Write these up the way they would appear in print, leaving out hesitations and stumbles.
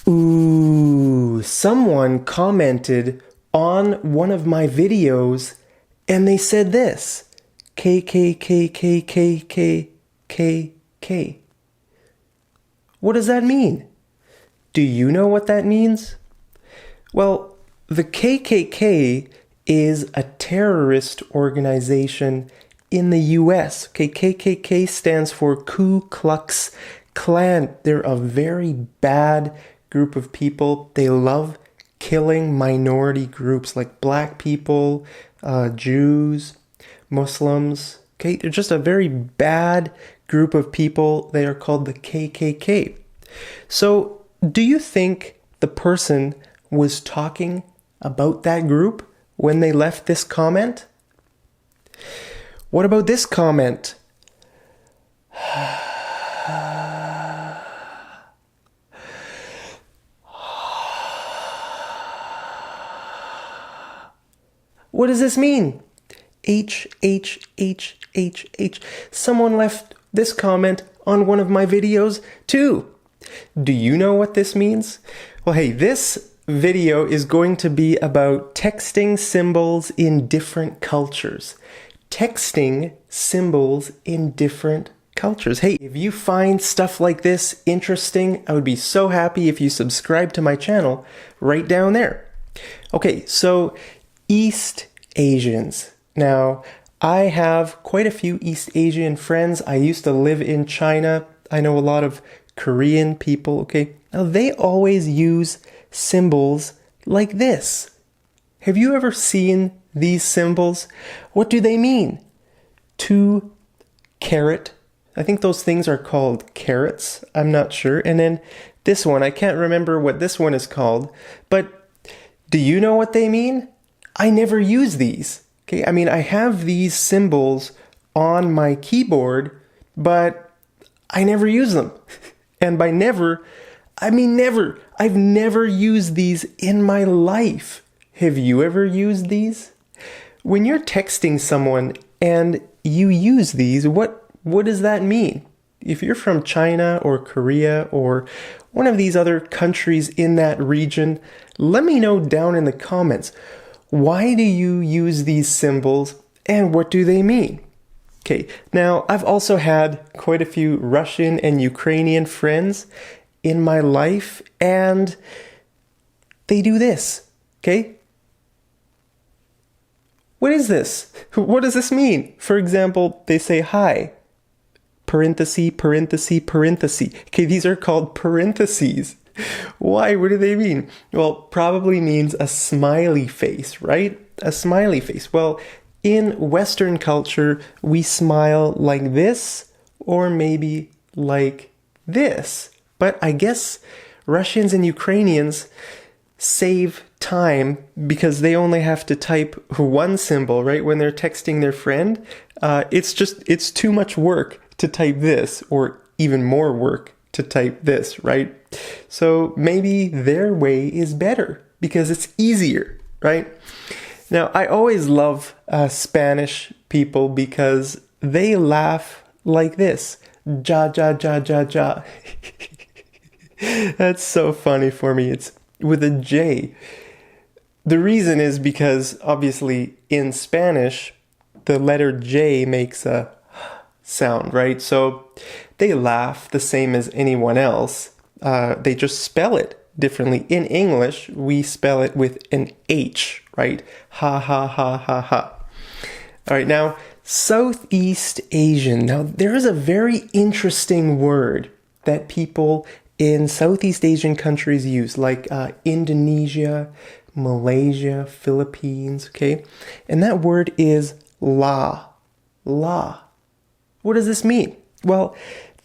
Ooh, someone commented on one of my videos and they said this. K, K, K, K, K, K, K, K. What does that mean? Do you know what that means? Well, the KKK is a terrorist organization in the US. Okay, KKK stands for Ku Klux Klan. They're a very bad group of people. They love killing minority groups like black people, Jews, Muslims. Okay, they're just a very bad group of people. They are called the KKK. So, do you think the person was talking about that group when they left this comment? What about this comment? What does this mean? H, H, H, H, H. Someone left this comment on one of my videos too. Do you know what this means? Well, hey, this video is going to be about texting symbols in different cultures. Texting symbols in different cultures. Hey, if you find stuff like this interesting, I would be so happy if you subscribe to my channel right down there. Okay, so East Asians. Now, I have quite a few East Asian friends. I used to live in China. I know a lot of Korean people, okay? Now, they always use symbols like this. Have you ever seen these symbols? What do they mean? 2 carat. I think those things are called carrots. I'm not sure. And then this one, I can't remember what this one is called. But do you know what they mean? I never use these. Okay, I mean, I have these symbols on my keyboard, but I never use them. And by never, I mean never. I've never used these in my life. Have you ever used these? When you're texting someone and you use these, what does that mean? If you're from China or Korea or one of these other countries in that region, let me know down in the comments. Why do you use these symbols and what do they mean? Okay, now I've also had quite a few Russian and Ukrainian friends in my life and they do this, okay? What is this? What does this mean? For example, they say hi, parenthesis, parenthesis, parenthesis. Okay, these are called parentheses. Why? What do they mean? Well, probably means a smiley face, right? A smiley face. Well, in Western culture, we smile like this or maybe like this. But I guess Russians and Ukrainians save time because they only have to type one symbol, right? When they're texting their friend, it's too much work to type this or even more work to type this, right? So maybe their way is better because it's easier, right? Now, I always love Spanish people because they laugh like this. Ja, ja, ja, ja, ja. That's so funny for me. It's with a J. The reason is because obviously in Spanish, the letter J makes a sound, right? So they laugh the same as anyone else. They just spell it differently. In English, we spell it with an H, right? Ha, ha, ha, ha, ha. All right, now, Southeast Asian. Now, there is a very interesting word that people in Southeast Asian countries use, like Indonesia, Malaysia, Philippines, okay? And that word is la. La. What does this mean? Well,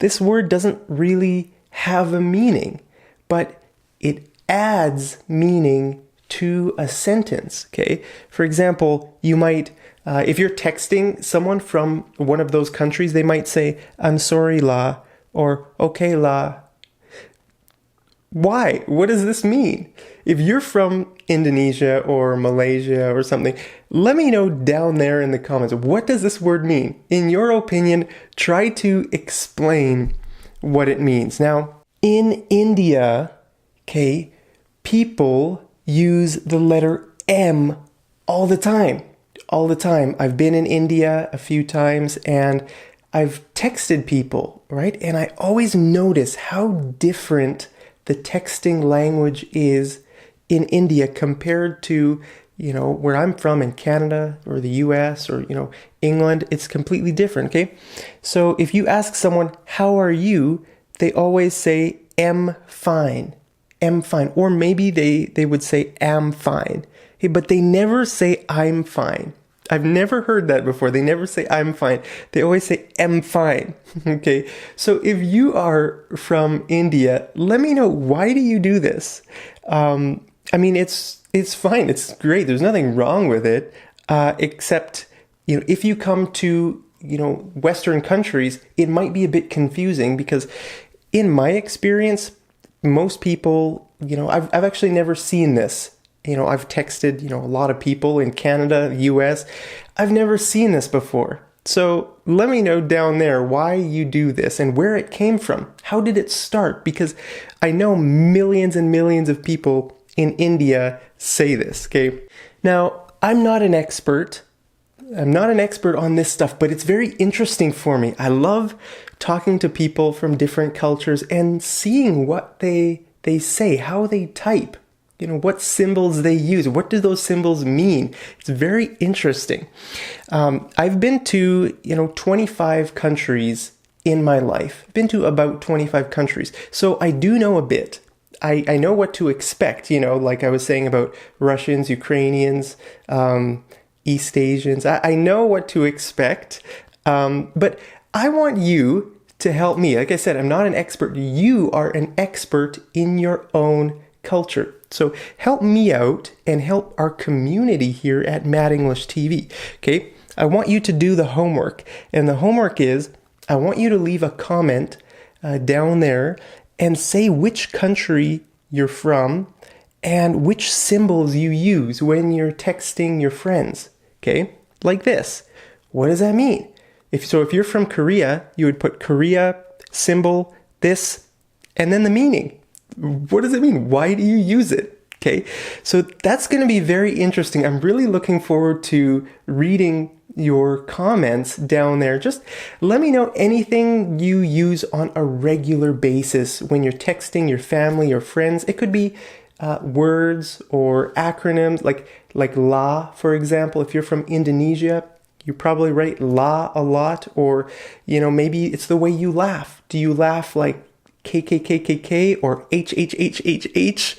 this word doesn't really have a meaning, but it adds meaning to a sentence, okay? For example, you might, if you're texting someone from one of those countries, they might say, I'm sorry, la, or okay, la. Why? What does this mean? If you're from Indonesia or Malaysia or something, let me know down there in the comments. What does this word mean? In your opinion, try to explain what it means. Now, in India, okay, people use the letter M all the time. All the time. I've been in India a few times and I've texted people, right? And I always notice how different the texting language is in India compared to, where I'm from in Canada or the US or, England. It's completely different, okay? So if you ask someone, how are you? They always say, am fine. Am fine. Or maybe they would say, am fine. Okay, but they never say, I'm fine. I've never heard that before. They never say, I'm fine. They always say, am fine. Okay. So if you are from India, let me know, why do you do this? It's fine. It's great. There's nothing wrong with it. Except, if you come to, Western countries, it might be a bit confusing because in my experience, most people, I've actually never seen this. I've texted, a lot of people in Canada, US. I've never seen this before. So let me know down there why you do this and where it came from. How did it start? Because I know millions and millions of people in India say this, okay? Now, I'm not an expert. I'm not an expert on this stuff, but it's very interesting for me. I love talking to people from different cultures and seeing what they say, how they type. What symbols they use. What do those symbols mean? It's very interesting. I've been to, 25 countries in my life. I've been to about 25 countries. So I do know a bit. I know what to expect, like I was saying about Russians, Ukrainians, East Asians. I know what to expect. But I want you to help me. Like I said, I'm not an expert. You are an expert in your own culture. So help me out and help our community here at Mad English TV. Okay, I want you to do the homework. And the homework is, I want you to leave a comment down there and say which country you're from and which symbols you use when you're texting your friends. Okay, like this. What does that mean? If you're from Korea, you would put Korea, symbol, this, and then the meaning. What does it mean? Why do you use it? Okay, so that's going to be very interesting. I'm really looking forward to reading your comments down there. Just let me know anything you use on a regular basis when you're texting your family or friends. It could be words or acronyms like la, for example. If you're from Indonesia, you probably write la a lot, or maybe it's the way you laugh. Do you laugh like KKKKK or HHHHH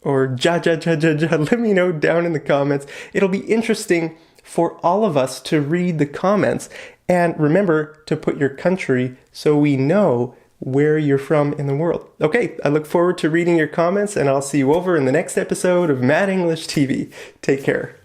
or ja ja ja ja ja? Let me know down in the comments. It'll be interesting for all of us to read the comments, and remember to put your country so we know where you're from in the world. Okay, I look forward to reading your comments, and I'll see you over in the next episode of Mad English TV. Take care.